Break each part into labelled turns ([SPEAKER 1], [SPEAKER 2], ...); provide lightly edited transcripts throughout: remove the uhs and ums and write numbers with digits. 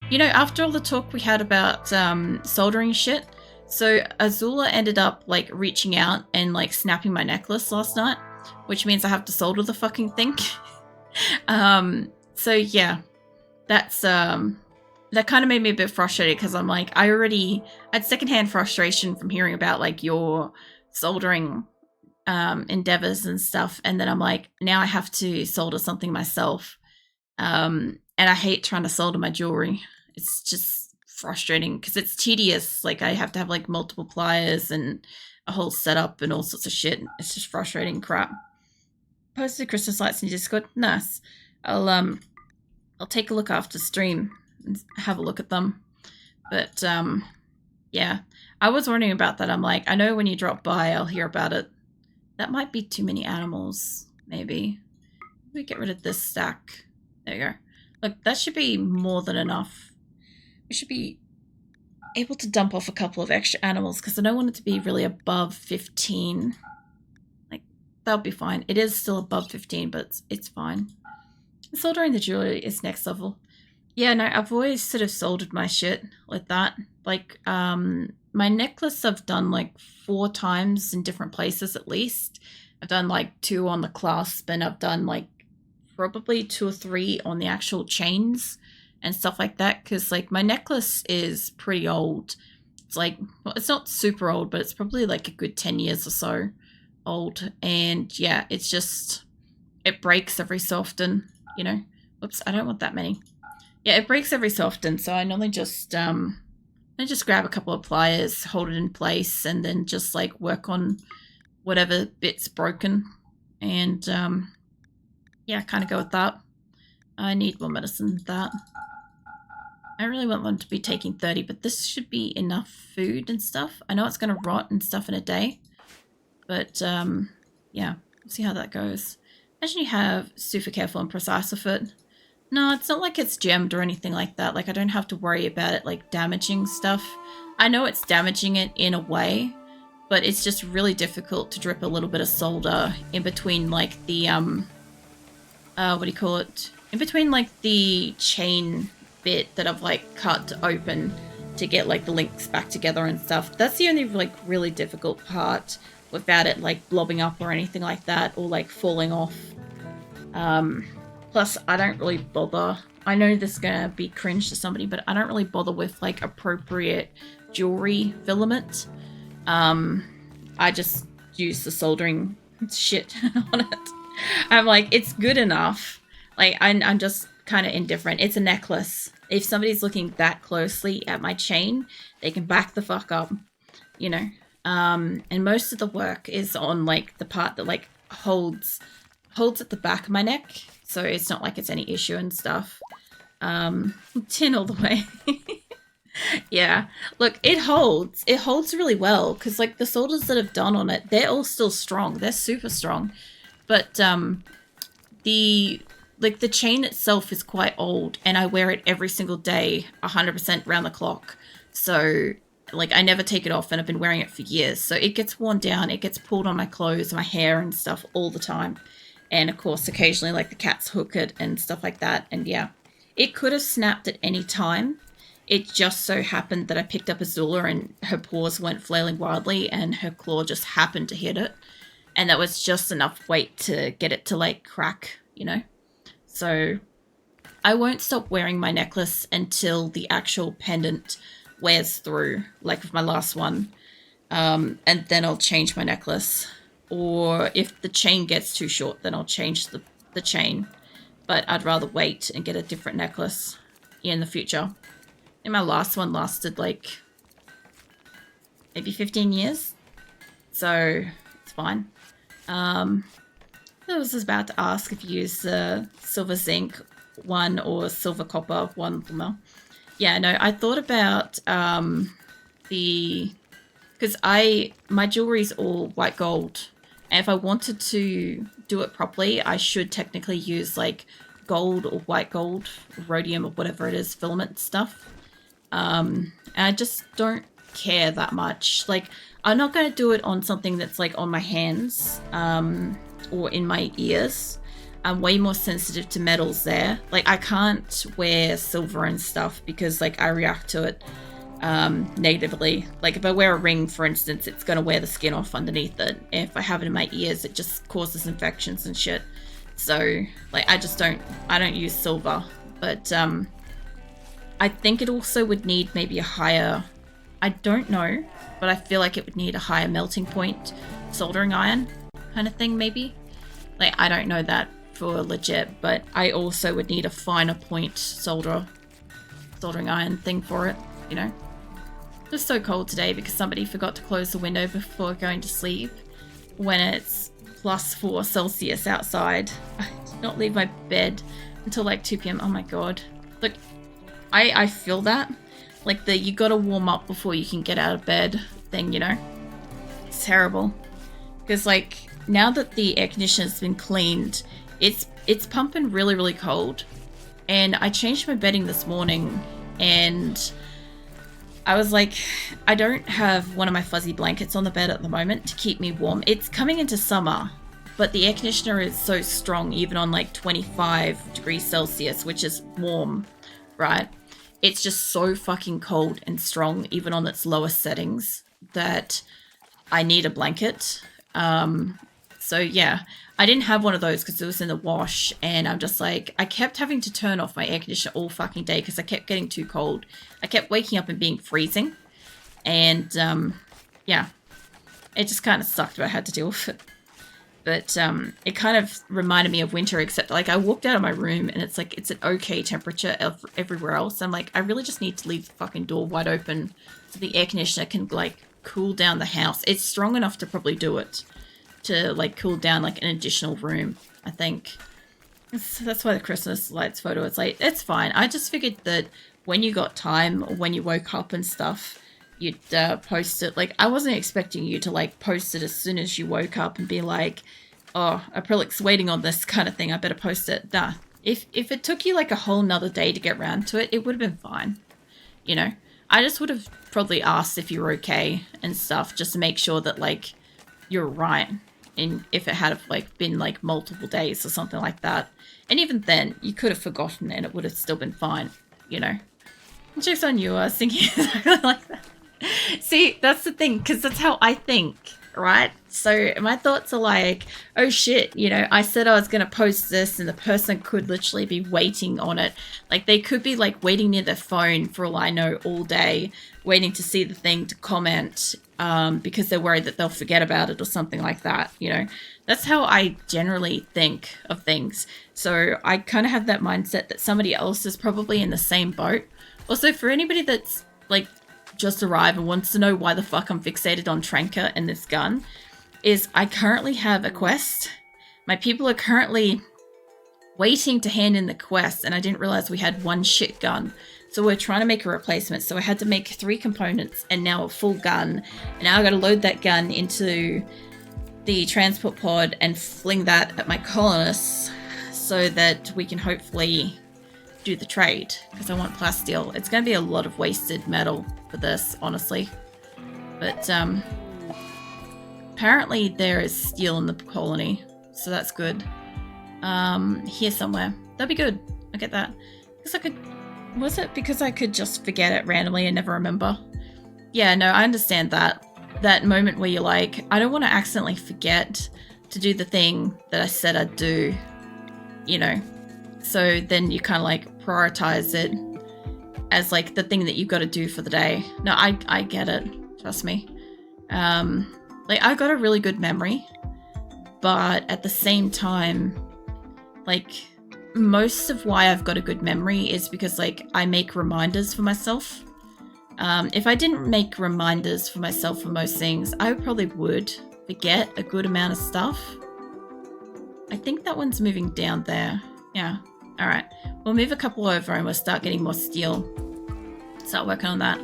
[SPEAKER 1] You know, after all the talk we had about soldering shit, so Azula ended up like reaching out and like snapping my necklace last night, which means I have to solder the fucking thing. So yeah, that's that kind of made me a bit frustrated because I'm like, I had secondhand frustration from hearing about like your soldering endeavors and stuff, and then I'm like, now I have to solder something myself. And I hate trying to solder my jewelry. It's just frustrating because it's tedious. Like I have to have like multiple pliers and a whole setup and all sorts of shit. It's just frustrating crap. Posted Christmas lights in Discord. Nice. I'll take a look after stream and have a look at them. But yeah, I was wondering about that. I'm like, I know when you drop by, I'll hear about it. That might be too many animals. Maybe we get rid of this stack. There you go. Look, that should be more than enough. We should be able to dump off a couple of extra animals because I don't want it to be really above 15. Like, that'll be fine. It is still above 15, but it's fine. Soldering the jewelry is next level. Yeah, no, I've always sort of soldered my shit like that. Like, my necklace I've done like 4 times in different places at least. I've done like 2 on the clasp and I've done like probably 2 or 3 on the actual chains and stuff like that because like my necklace is pretty old. It's like, well, it's not super old, but it's probably like a good 10 years or so old. And yeah, it's just, it breaks every so often, you know. Whoops, I don't want that many. Yeah, it breaks every so often, so I normally just grab a couple of pliers, hold it in place, and then just like work on whatever bit's broken. And yeah, kind of go with that. I need more medicine than that. I really want them to be taking 30, but this should be enough food and stuff. I know it's going to rot and stuff in a day, but yeah, we'll see how that goes. Imagine you have super careful and precise with it. No, it's not like it's gemmed or anything like that. Like, I don't have to worry about it, like, damaging stuff. I know it's damaging it in a way, but it's just really difficult to drip a little bit of solder in between, like, the, what do you call it? In between, like, the chain bit that I've, like, cut open to get, like, the links back together and stuff. That's the only, like, really difficult part without it, like, blobbing up or anything like that, or, like, falling off. Plus, I don't really bother. I know this is gonna be cringe to somebody, but I don't really bother with, like, appropriate jewelry filament. I just use the soldering shit on it. I'm like, it's good enough. Like, I'm just kind of indifferent. It's a necklace. If somebody's looking that closely at my chain, they can back the fuck up, you know? And most of the work is on, like, the part that, like, holds at the back of my neck. So it's not like it's any issue and stuff. 10 all the way. Yeah. Look, it holds. It holds really well because, like, the solders that I've done on it, they're all still strong. They're super strong. But the chain itself is quite old and I wear it every single day, 100% round the clock. So, like, I never take it off and I've been wearing it for years. So it gets worn down. It gets pulled on my clothes, my hair and stuff all the time. And, of course, occasionally, like, the cats hook it and stuff like that. And, yeah, it could have snapped at any time. It just so happened that I picked up Azula and her paws went flailing wildly and her claw just happened to hit it. And that was just enough weight to get it to, like, crack, you know? So I won't stop wearing my necklace until the actual pendant wears through, like with my last one. And then I'll change my necklace. Or if the chain gets too short, then I'll change the chain. But I'd rather wait and get a different necklace in the future. And my last one lasted like maybe 15 years. So it's fine. I was about to ask if you use the silver zinc one or silver copper one. Yeah, no, I thought about because my jewelry's all white gold. And if I wanted to do it properly, I should technically use like gold or white gold, rhodium or whatever it is, filament stuff. And I just don't care that much. Like, I'm not going to do it on something that's like on my hands or in my ears. I'm way more sensitive to metals there. Like, I can't wear silver and stuff because, like, I react to it negatively. Like, if I wear a ring, for instance, it's going to wear the skin off underneath it. If I have it in my ears, it just causes infections and shit. So, like, I don't use silver. But, I think it also would need maybe a higher, I don't know, but I feel like it would need a higher melting point soldering iron kind of thing, maybe. Like, I don't know that for legit, but I also would need a finer point soldering iron thing for it, you know. It's so cold today because somebody forgot to close the window before going to sleep when it's +4 Celsius outside. I did not leave my bed until like 2 p.m. Oh my god. Look, I feel that. Like the you gotta warm up before you can get out of bed thing, you know? It's terrible. Because like now that the air conditioner's been cleaned, it's pumping really, really cold. And I changed my bedding this morning and I was like, I don't have one of my fuzzy blankets on the bed at the moment to keep me warm. It's coming into summer, but the air conditioner is so strong, even on like 25 degrees Celsius, which is warm, right? It's just so fucking cold and strong, even on its lowest settings, that I need a blanket. So yeah, I didn't have one of those because it was in the wash, and I'm just like, I kept having to turn off my air conditioner all fucking day because I kept getting too cold. I kept waking up and being freezing, and yeah, it just kind of sucked, but I had to deal with it. But it kind of reminded me of winter, except like I walked out of my room and it's like it's an okay temperature everywhere else. I'm like, I really just need to leave the fucking door wide open so the air conditioner can like cool down the house. It's strong enough to probably do it, to like cool down like an additional room, I think. That's why the Christmas lights photo is like, it's fine. I just figured that when you got time or when you woke up and stuff, you'd post it. Like, I wasn't expecting you to like post it as soon as you woke up and be like, oh, acrylic's waiting on this kind of thing, I better post it. Nah. If it took you like a whole nother day to get around to it, it would have been fine. You know? I just would have probably asked if you were okay and stuff, just to make sure that like you're right. And if it had like been like multiple days or something like that. And even then, you could have forgotten and it would have still been fine, you know? Joke's on you, I was thinking exactly like that. See, that's the thing, because that's how I think, right? So my thoughts are like, oh shit, you know, I said I was going to post this and the person could literally be waiting on it. Like, they could be like waiting near their phone for all I know all day, waiting to see the thing to comment because they're worried that they'll forget about it or something like that, you know? That's how I generally think of things. So I kind of have that mindset that somebody else is probably in the same boat. Also, for anybody that's like just arrived and wants to know why the fuck I'm fixated on Tranker and this gun, is I currently have a quest. My people are currently waiting to hand in the quest, and I didn't realize we had one shit gun. So we're trying to make a replacement. So I had to make 3 components and now a full gun. And now I got to load that gun into the transport pod and fling that at my colonists so that we can hopefully do the trade, because I want plasteel. It's going to be a lot of wasted metal for this, honestly. But apparently there is steel in the colony, so that's good. Here somewhere. That'd be good. I get that. Because I could... Was it because I could just forget it randomly and never remember? Yeah, no, I understand that. That moment where you're like, I don't want to accidentally forget to do the thing that I said I'd do, you know. So then you kind of like prioritize it as like the thing that you've got to do for the day. No, I get it. Trust me. Like, I got a really good memory, but at the same time, like, most of why I've got a good memory is because like I make reminders for myself. If I didn't make reminders for myself for most things, I probably would forget a good amount of stuff. I think that one's moving down there. Yeah. All right. We'll move a couple over and we'll start getting more steel. Start working on that.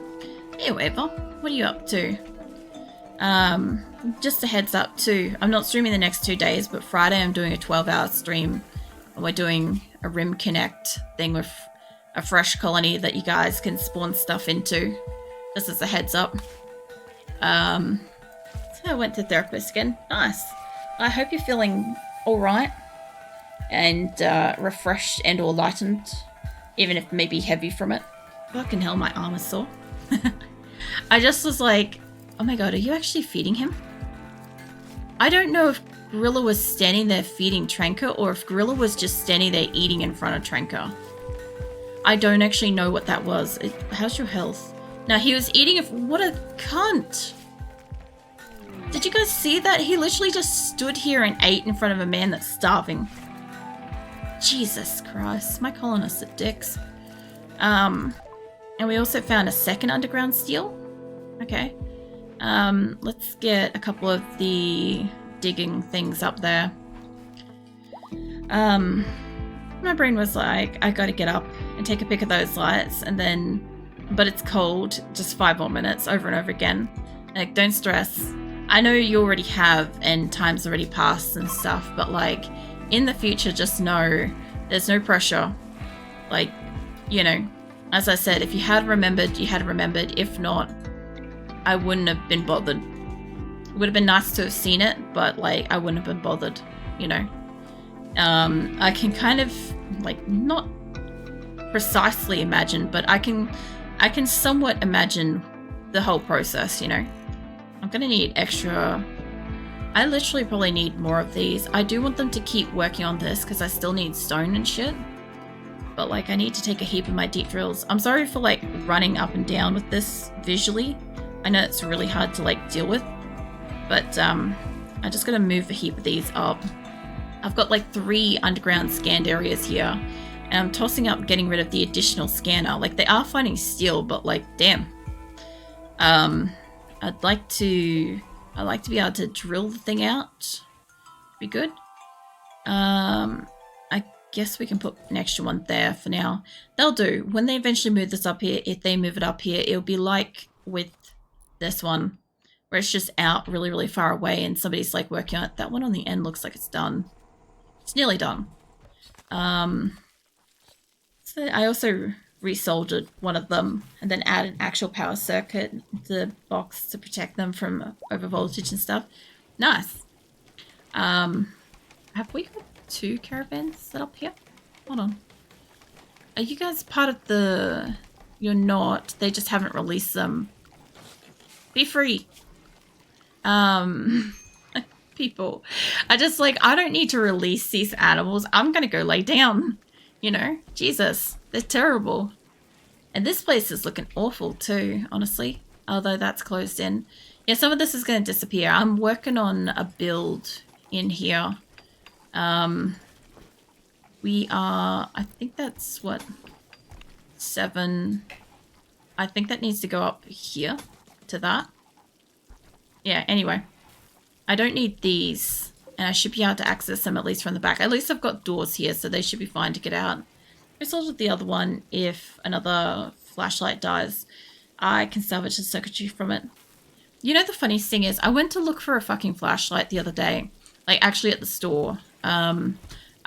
[SPEAKER 1] Hey, Waver, what are you up to? Just a heads up too. I'm not streaming the next 2 days, but Friday I'm doing a 12-hour stream. And we're doing a Rim Connect thing with a fresh colony that you guys can spawn stuff into. Just as a heads up. So I went to therapist again. Nice. I hope you're feeling all right. and refreshed and or lightened, even if maybe heavy from it. Fucking hell, my arm is sore. I just was like, oh my god, are you actually feeding him? I don't know if Gorilla was standing there feeding Tranker or if Gorilla was just standing there eating in front of Tranker. I don't actually know what that was. How's your health? Now, he was eating what a cunt! Did you guys see that? He literally just stood here and ate in front of a man that's starving. Jesus Christ, my colonists are dicks. And we also found a second underground steel. Okay. Let's get a couple of the digging things up there. My brain was like, I gotta get up and take a pick of those lights, and then, but it's cold, just 5 more minutes over and over again. Like, don't stress. I know you already have, and time's already passed and stuff, but like, in the future, just know there's no pressure. Like, you know, as I said, if you had remembered, you had remembered. If not, I wouldn't have been bothered. It would have been nice to have seen it, but like, I wouldn't have been bothered, you know. I can kind of, like, not precisely imagine, but I can somewhat imagine the whole process, you know. I'm gonna need extra. I literally probably need more of these. I do want them to keep working on this because I still need stone and shit. But like, I need to take a heap of my deep drills. I'm sorry for like running up and down with this visually. I know it's really hard to like deal with, but I just gotta move a heap of these up. I've got like 3 underground scanned areas here, and I'm tossing up getting rid of the additional scanner. Like, they are finding steel, but like, damn. I'd like to be able to drill the thing out. Be good. I guess we can put an extra one there for now. They'll do. When they eventually move this up here, if they move it up here, it'll be like with this one, where it's just out really, really far away and somebody's like working on it. That one on the end looks like it's done. It's nearly done. So I also resoldered one of them and then added an actual power circuit to the box to protect them from over voltage and stuff. Nice. Have we got 2 caravans set up here? Hold on. Are you guys part of the... You're not. They just haven't released them. Be free. People. I don't need to release these animals. I'm gonna go lay down. You know? Jesus. They're terrible. And this place is looking awful too, honestly. Although that's closed in. Yeah, some of this is going to disappear. I'm working on a build in here. We are... I think that's what... 7... I think that needs to go up here to that. Yeah, anyway. I don't need these. And I should be able to access them at least from the back. At least I've got doors here, so they should be fine to get out. I soldered the other one. If another flashlight dies, I can salvage the circuitry from it. You know, the funniest thing is, I went to look for a fucking flashlight the other day. Like, actually at the store. I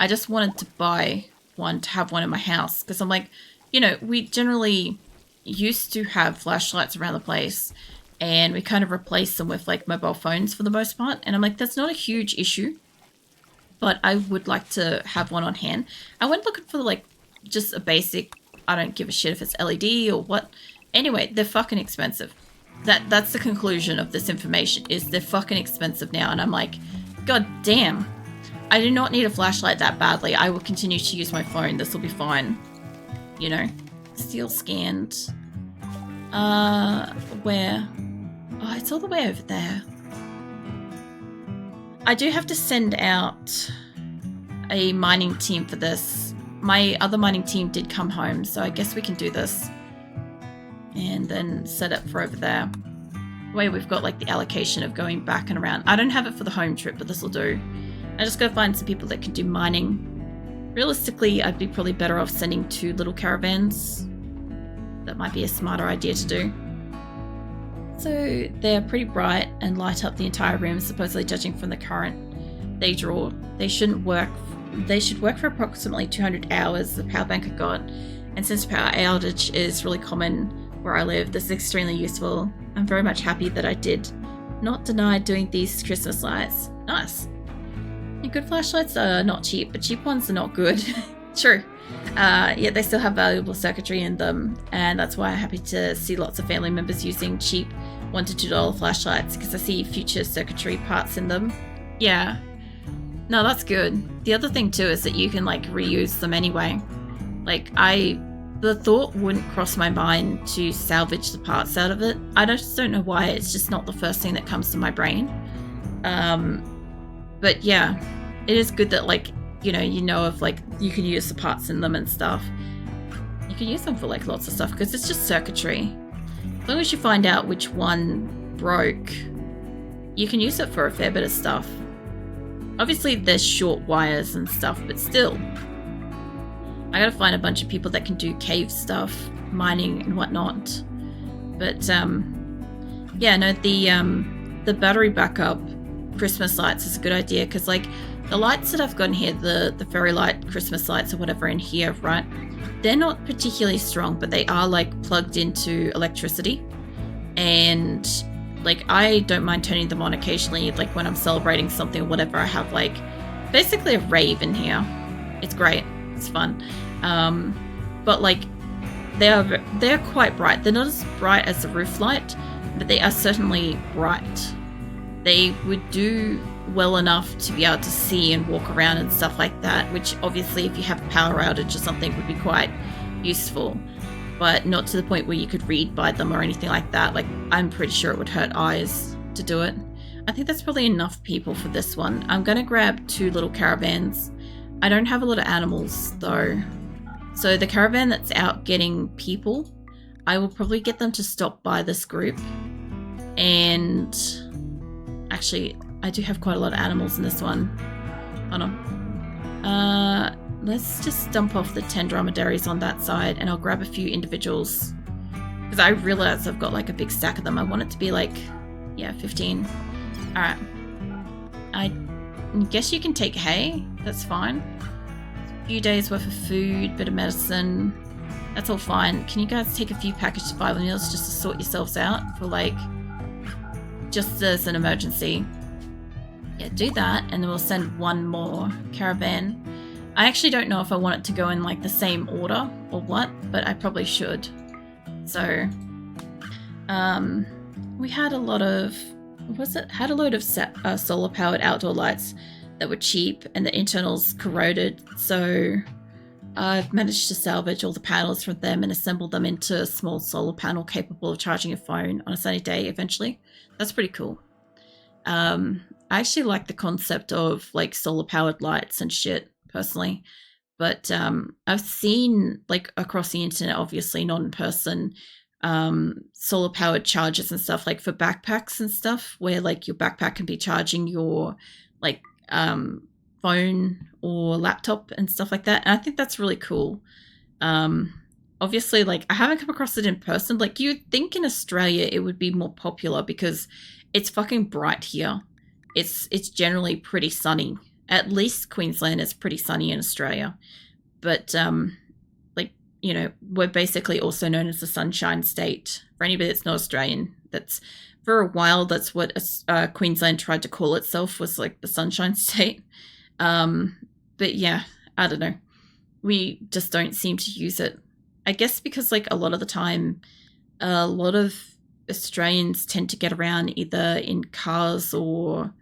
[SPEAKER 1] just wanted to buy one to have one in my house. Because I'm like, you know, we generally used to have flashlights around the place. And we kind of replaced them with, like, mobile phones for the most part. And I'm like, that's not a huge issue. But I would like to have one on hand. I went looking for, like, just a basic, I don't give a shit if it's LED or what. Anyway, they're fucking expensive. That's the conclusion of this information, is they're fucking expensive now. And I'm like, god damn. I do not need a flashlight that badly. I will continue to use my phone. This will be fine. You know? Steel scanned. Where? Oh, it's all the way over there. I do have to send out a mining team for this. My other mining team did come home, so I guess we can do this. And then set it for over there. Where we've got like the allocation of going back and around. I don't have it for the home trip, but this will do. I just gotta find some people that can do mining. Realistically, I'd be probably better off sending 2 little caravans. That might be a smarter idea to do. So they're pretty bright and light up the entire room, supposedly judging from the current they draw. They should work for approximately 200 hours, the power bank I got. And since power outage is really common where I live, this is extremely useful. I'm very much happy that I did not deny doing these Christmas lights. Nice. Good flashlights are not cheap, but cheap ones are not good. True. Yet they still have valuable circuitry in them, and that's why I'm happy to see lots of family members using cheap $1 to $2 flashlights, because I see future circuitry parts in them. Yeah. No, that's good. The other thing too is that you can like reuse them anyway. Like the thought wouldn't cross my mind to salvage the parts out of it. I just don't know why. It's just not the first thing that comes to my brain. But yeah, it is good that like, you know of like you can use the parts in them and stuff. You can use them for like lots of stuff because it's just circuitry. As long as you find out which one broke, you can use it for a fair bit of stuff. Obviously there's short wires and stuff, but still. I gotta find a bunch of people that can do cave stuff, mining and whatnot. But yeah, no, the battery backup Christmas lights is a good idea, because like the lights that I've got in here, the fairy light Christmas lights or whatever in here, right? They're not particularly strong, but they are like plugged into electricity. And like I don't mind turning them on occasionally, like when I'm celebrating something or whatever. I have like basically a rave in here. It's great. It's fun. But like they're quite bright. They're not as bright as the roof light, but they are certainly bright. They would do well enough to be able to see and walk around and stuff like that, which obviously if you have a power outage or something would be quite useful, but not to the point where you could read by them or anything like that. Like I'm pretty sure it would hurt eyes to do it. I think that's probably enough people for this one. I'm gonna grab 2 little caravans. I don't have a lot of animals though. So the caravan that's out getting people, I will probably get them to stop by this group. And actually, I do have quite a lot of animals in this one. Hold on. Let's just dump off the 10 dromedaries on that side, and I'll grab a few individuals. Because I realize I've got like a big stack of them. I want it to be like, yeah, 15. Alright. I guess you can take hay. That's fine. A few days worth of food, bit of medicine. That's all fine. Can you guys take a few packaged survival meals just to sort yourselves out for like, just as an emergency? Yeah, do that, and then we'll send 1 more caravan. I actually don't know if I want it to go in like the same order or what, but I probably should. So, we had a lot of, had a load of solar powered outdoor lights that were cheap and the internals corroded. So I've managed to salvage all the panels from them and assemble them into a small solar panel capable of charging a phone on a sunny day eventually. That's pretty cool. I actually like the concept of like solar powered lights and shit personally, but I've seen like across the internet, obviously not in person, solar powered chargers and stuff like for backpacks and stuff, where like your backpack can be charging your like phone or laptop and stuff like that. And I think that's really cool. Obviously, like I haven't come across it in person. Like you'd think in Australia it would be more popular because it's fucking bright here. It's generally pretty sunny. At least Queensland is pretty sunny in Australia. But like, you know, we're basically also known as the Sunshine State. For anybody that's not Australian, that's for a while that's what Queensland tried to call itself, was like the Sunshine State. But yeah, I don't know. We just don't seem to use it. I guess because like a lot of the time, a lot of Australians tend to get around either in cars or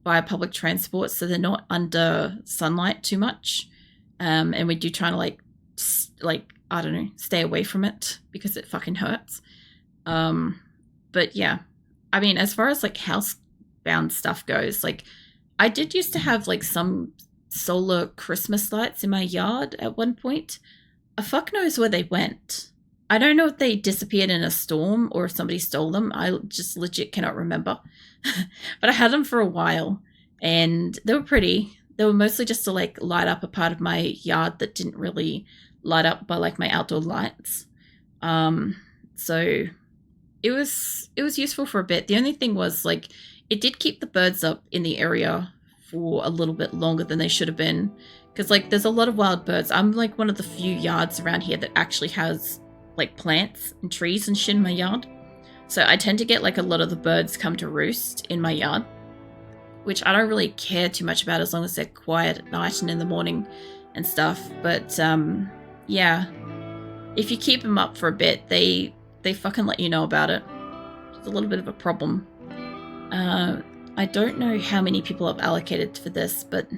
[SPEAKER 1] via public transport, so they're not under sunlight too much. And we do try to like I don't know, stay away from it because it fucking hurts. But yeah, I mean, as far as like housebound stuff goes, like I did used to have like some solar Christmas lights in my yard at one point. A fuck knows where they went. I don't know if they disappeared in a storm or if somebody stole them. I just legit cannot remember. But I had them for a while and they were pretty. They were mostly just to like light up a part of my yard that didn't really light up by like my outdoor lights. So it was useful for a bit. The only thing was like it did keep the birds up in the area for a little bit longer than they should have been, because like there's a lot of wild birds. I'm like one of the few yards around here that actually has like plants and trees and shit in my yard. So I tend to get like a lot of the birds come to roost in my yard, which I don't really care too much about as long as they're quiet at night and in the morning and stuff. But yeah, if you keep them up for a bit, they fucking let you know about it. It's a little bit of a problem. I don't know how many people I've allocated for this, but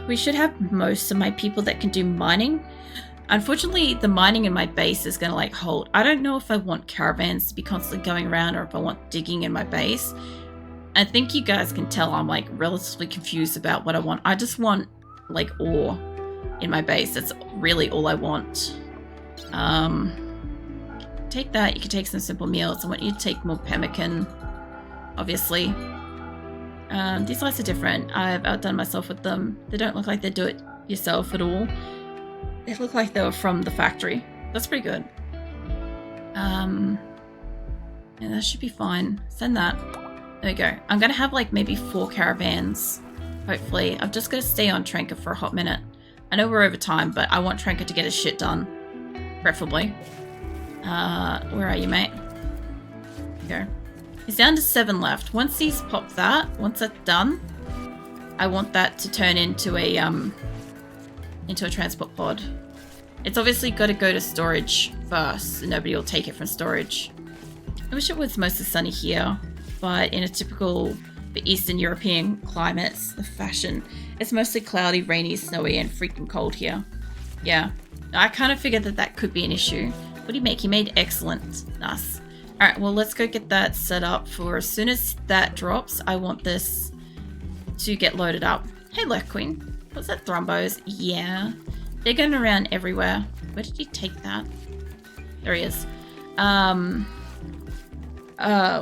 [SPEAKER 1] we should have most of my people that can do mining. Unfortunately, the mining in my base is going to like hold. I don't know if I want caravans to be constantly going around or if I want digging in my base. I think you guys can tell I'm like relatively confused about what I want. I just want like ore in my base. That's really all I want. Take that. You can take some simple meals. I want you to take more pemmican, obviously. These lights are different. I've outdone myself with them. They don't look like they do it yourself at all. They look like they were from the factory. That's pretty good. Yeah, that should be fine. Send that. There we go. I'm gonna have like maybe 4 caravans, hopefully. I've just got to stay on Tranker for a hot minute. I know we're over time, but I want Tranker to get his shit done, preferably. Where are you, mate? There you go. He's down to 7 left. Once he's popped that, once that's done, I want that to turn into a transport pod. It's obviously got to go to storage first, and nobody will take it from storage. I wish it was mostly sunny here, but in a typical Eastern European climates, the fashion, it's mostly cloudy, rainy, snowy, and freaking cold here. Yeah, I kind of figured that could be an issue. What do you make? You made excellent. Nice. Alright, well, let's go get that set up for as soon as that drops. I want this to get loaded up. Hey, Lurk Queen. What's that, Thrombos? Yeah. They're going around everywhere. Where did you take that? There he is. What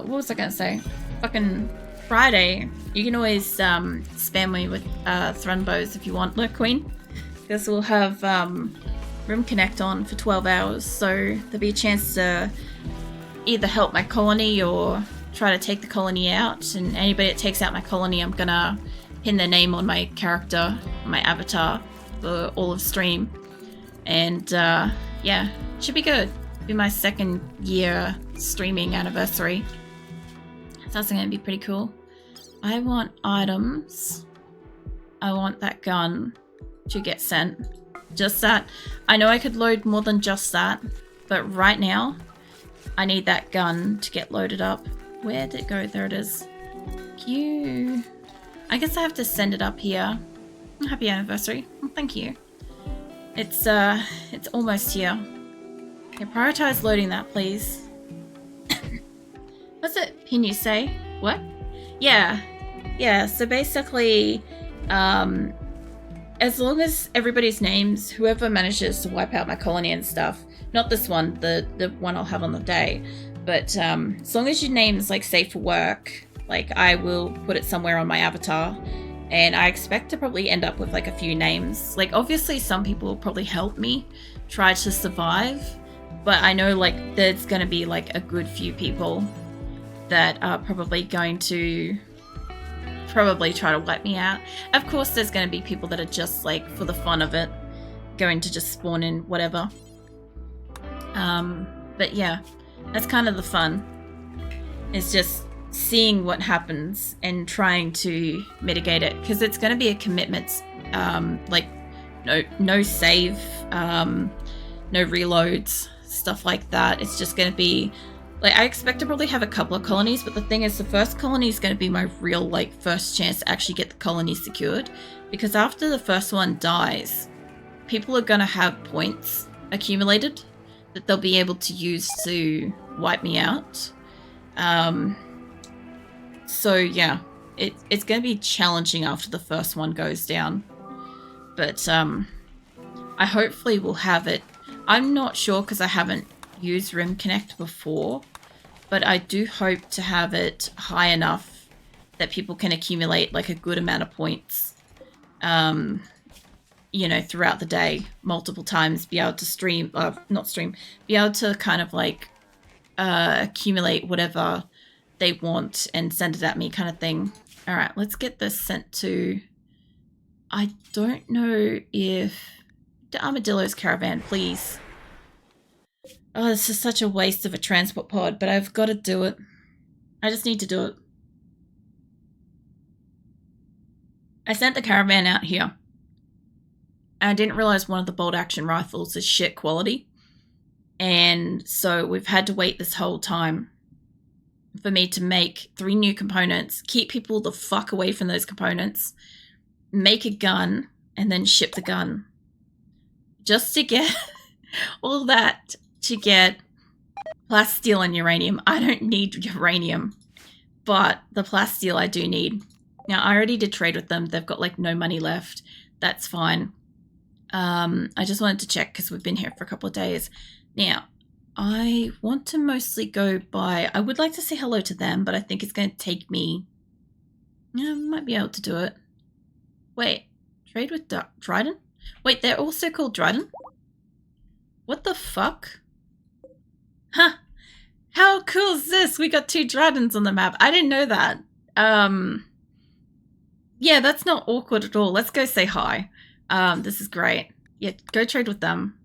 [SPEAKER 1] was I going to say? Fucking Friday. You can always spam me with Thrombos if you want, Lurk Queen. Because we'll have Room Connect on for 12 hours. So there'll be a chance to either help my colony or try to take the colony out, and anybody that takes out my colony, I'm gonna pin their name on my character, my avatar, for all of stream. And yeah, should be good. It'll be my 2nd year streaming anniversary. So that's gonna be pretty cool. I want items. I want that gun to get sent. Just that. I know I could load more than just that, but right now I need that gun to get loaded up. Where did it go? There it is. Cute. I guess I have to send it up here. Happy anniversary. Well, thank you. It's almost here. Okay, prioritize loading that, please. What's it? Can you say? What? Yeah. Yeah, so basically, as long as everybody's names, whoever manages to wipe out my colony and stuff, not this one, the one I'll have on the day, but as long as your name's like safe for work, like I will put it somewhere on my avatar, and I expect to probably end up with like a few names. Like obviously some people will probably help me try to survive, but I know like there's going to be like a good few people that are probably going to try to wipe me out. Of course there's going to be people that are just like for the fun of it going to just spawn in whatever. But yeah, that's kind of the fun. It's just seeing what happens and trying to mitigate it, because it's going to be a commitment. Like no save, no reloads, stuff like that. It's just going to be like, I expect to probably have a couple of colonies, but the thing is, the first colony is going to be my real like first chance to actually get the colony secured, because after the first one dies, people are going to have points accumulated that they'll be able to use to wipe me out. So yeah, it's going to be challenging after the first one goes down, but I hopefully will have it. I'm not sure because I haven't used Rim Connect before, but I do hope to have it high enough that people can accumulate like a good amount of points, you know, throughout the day, multiple times, be able to stream, be able to kind of like accumulate whatever they want and send it at me kind of thing. All right, let's get this sent to, I don't know if, to Armadillo's caravan, please. Oh, this is such a waste of a transport pod, but I've got to do it. I just need to do it. I sent the caravan out here. And I didn't realize one of the bolt action rifles is shit quality. And so we've had to wait this whole time for me to make 3 new components, keep people the fuck away from those components, make a gun, and then ship the gun. Just to get all that to get plasteel and uranium. I don't need uranium, but the plasteel I do need. Now, I already did trade with them. They've got like no money left. That's fine. I just wanted to check because we've been here for a couple of days. Now, I want to mostly go by... I would like to say hello to them, but I think it's going to take me... Yeah, I might be able to do it. Wait, trade with Dryden? Wait, they're also called Dryden? What the fuck? Huh. How cool is this? We got 2 Drydens on the map. I didn't know that. Yeah, that's not awkward at all. Let's go say hi. This is great. Yeah, go trade with them.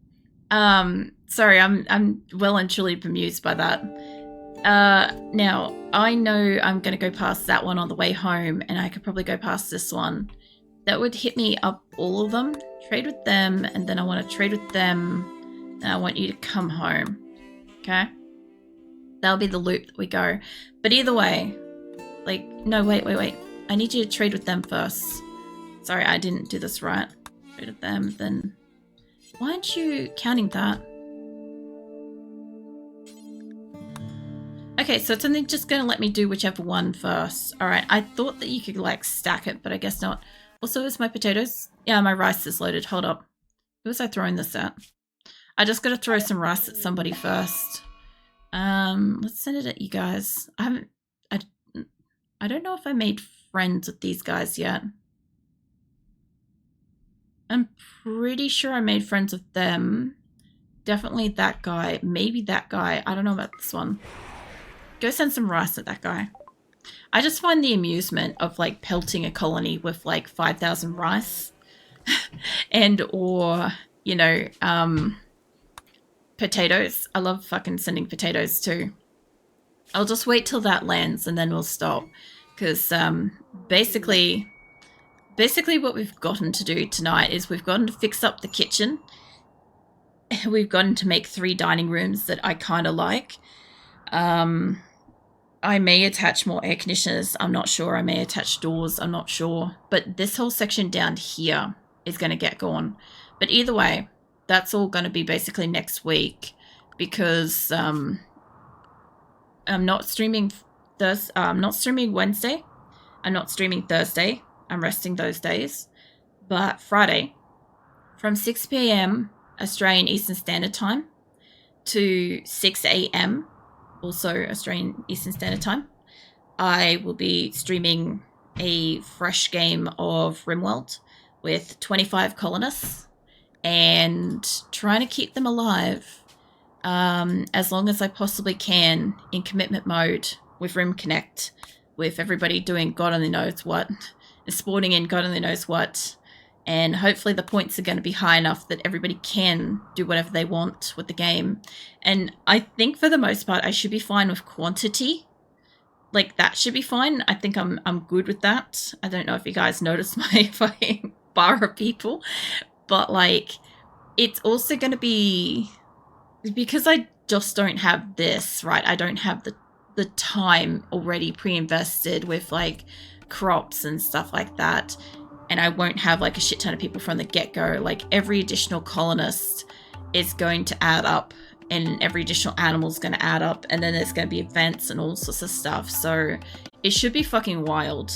[SPEAKER 1] Sorry, I'm well and truly bemused by that. Now, I know I'm going to go past that one on the way home, and I could probably go past this one. That would hit me up all of them. Trade with them, and then I want to trade with them, and I want you to come home. Okay? That'll be the loop that we go. But either way, like, no, wait. I need you to trade with them first. Sorry, I didn't do this right. Trade with them, then... Why aren't you counting that? Okay, so it's only just going to let me do whichever one first. Alright, I thought that you could, like, stack it, but I guess not. Also, is my potatoes? Yeah, my rice is loaded. Hold up. Who was I throwing this at? I just got to throw some rice at somebody first. Let's send it at you guys. I don't know if I made friends with these guys yet. I'm pretty sure I made friends with them. Definitely that guy. Maybe that guy. I don't know about this one. Go send some rice at that guy. I just find the amusement of like pelting a colony with like 5,000 rice and or, you know, potatoes. I love fucking sending potatoes too. I'll just wait till that lands and then we'll stop. Because basically what we've gotten to do tonight is we've gotten to fix up the kitchen. We've gotten to make 3 dining rooms that I kind of like. I may attach more air conditioners. I'm not sure. I may attach doors. I'm not sure. But this whole section down here is going to get gone. But either way, that's all going to be basically next week because I'm not streaming I'm not streaming Wednesday. I'm not streaming Thursday. I'm resting those days. But Friday, from 6 p.m. Australian Eastern Standard Time to 6 a.m. also Australian Eastern Standard Time, I will be streaming a fresh game of RimWorld with 25 colonists and trying to keep them alive as long as I possibly can in commitment mode with Rim Connect, with everybody doing God only knows what, sporting in God only knows what, and hopefully the points are going to be high enough that everybody can do whatever they want with the game. And I think for the most part I should be fine with quantity. Like that should be fine. I think I'm good with that. I don't know if you guys noticed my fucking bar of people, but like it's also going to be because I just don't have this, right? I don't have the time already pre-invested with like crops and stuff like that. And I won't have like a shit ton of people from the get-go. Like every additional colonist is going to add up and every additional animal is going to add up. And then there's going to be events and all sorts of stuff. So it should be fucking wild.